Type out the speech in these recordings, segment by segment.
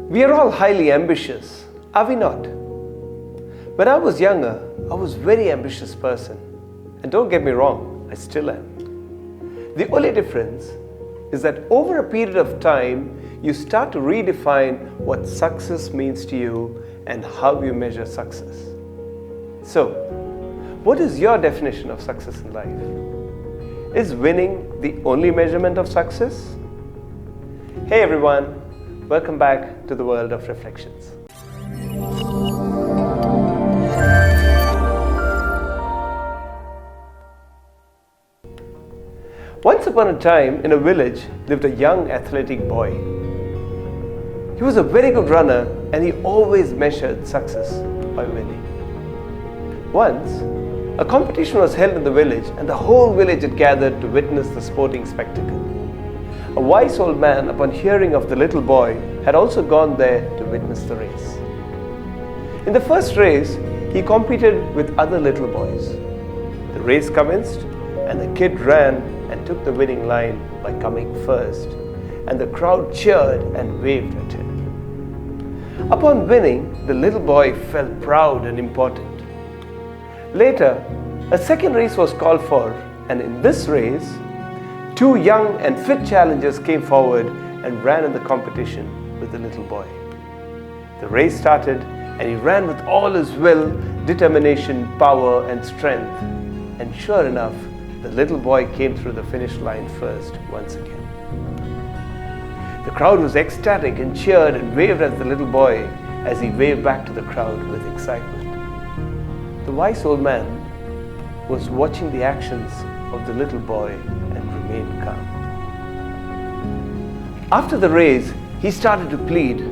We are all highly ambitious, are we not? When I was younger, I was a very ambitious person. And don't get me wrong, I still am. The only difference is that over a period of time, you start to redefine what success means to you and how you measure success. So, what is your definition of success in life? Is winning the only measurement of success? Hey everyone, welcome back to the world of reflections. Once upon a time, in a village, lived a young athletic boy. He was a very good runner and he always measured success by winning. Once, a competition was held in the village and the whole village had gathered to witness the sporting spectacle. A wise old man, upon hearing of the little boy, had also gone there to witness the race. In the first race, he competed with other little boys. The race commenced and the kid ran and took the winning line by coming first, and the crowd cheered and waved at him. Upon winning, the little boy felt proud and important. Later, a second race was called for, and in this race, two young and fit challengers came forward and ran in the competition with the little boy. The race started, and he ran with all his will, determination, power, and strength. And sure enough, the little boy came through the finish line first once again. The crowd was ecstatic and cheered and waved at the little boy as he waved back to the crowd with excitement. The wise old man was watching the actions of the little boy and remained calm. After the race, he started to plead,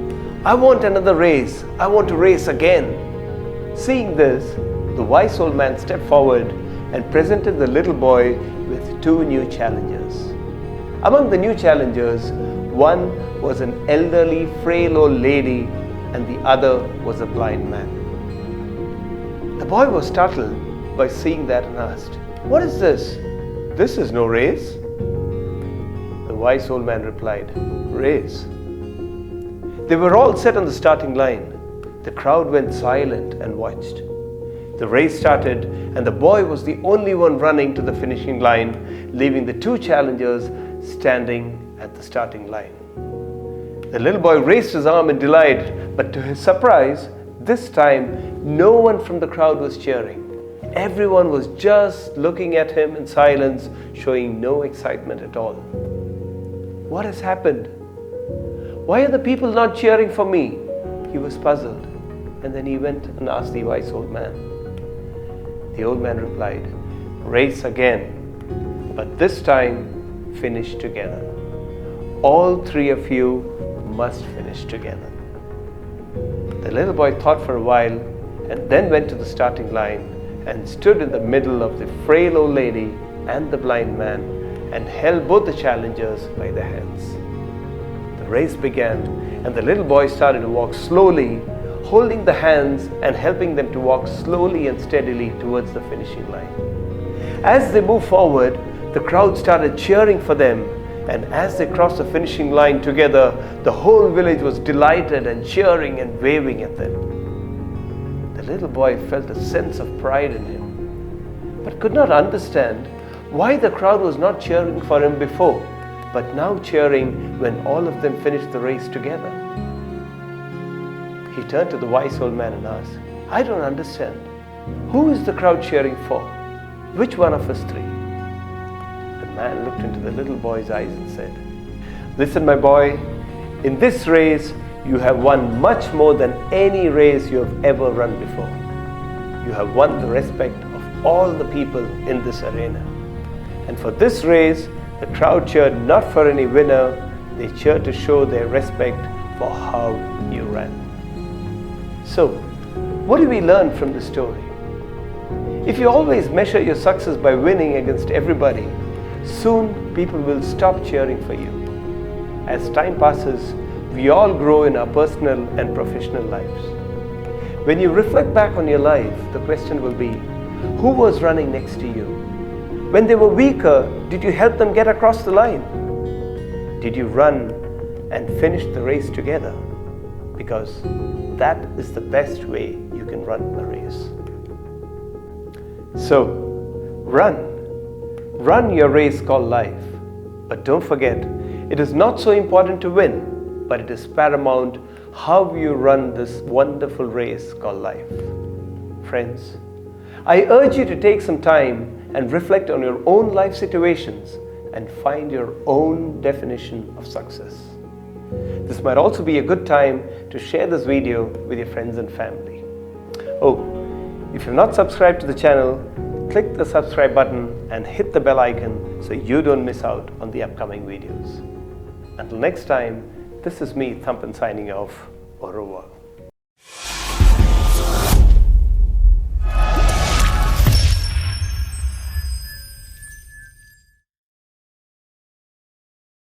"I want another race. I want to race again." Seeing this, the wise old man stepped forward and presented the little boy with two new challengers. Among the new challengers, one was an elderly, frail old lady and the other was a blind man. The boy was startled by seeing that and asked, "What is this? This is no race." The wise old man replied, "Race." They were all set on the starting line. The crowd went silent and watched. The race started and the boy was the only one running to the finishing line, leaving the two challengers standing at the starting line. The little boy raised his arm in delight, but to his surprise, this time no one from the crowd was cheering. Everyone was just looking at him in silence, showing no excitement at all. What has happened? Why are the people not cheering for me? He was puzzled, and then he went and asked the wise old man. The old man replied, "Race again, but this time finish together. All three of you must finish together." The little boy thought for a while and then went to the starting line and stood in the middle of the frail old lady and the blind man and held both the challengers by the hands. The race began and the little boy started to walk slowly, holding the hands and helping them to walk slowly and steadily towards the finishing line. As they moved forward, the crowd started cheering for them, and as they crossed the finishing line together, the whole village was delighted and cheering and waving at them. The little boy felt a sense of pride in him, but could not understand why the crowd was not cheering for him before, but now cheering when all of them finished the race together. He turned to the wise old man and asked, "I don't understand. Who is the crowd cheering for? Which one of us three?" The man looked into the little boy's eyes and said, "Listen, my boy, in this race, you have won much more than any race you have ever run before. You have won the respect of all the people in this arena. And for this race, the crowd cheered not for any winner, they cheered to show their respect for how you ran." So, what do we learn from this story? If you always measure your success by winning against everybody, soon people will stop cheering for you. As time passes, we all grow in our personal and professional lives. When you reflect back on your life, the question will be, who was running next to you? When they were weaker, did you help them get across the line? Did you run and finish the race together? because that is the best way you can run a race. So, run your race called life. But don't forget, it is not so important to win, but it is paramount how you run this wonderful race called life. Friends, I urge you to take some time and reflect on your own life situations and find your own definition of success. This might also be a good time to share this video with your friends and family. Oh, if you've not subscribed to the channel, click the subscribe button and hit the bell icon so you don't miss out on the upcoming videos. Until next time, this is me, Thampan, signing off. Au revoir.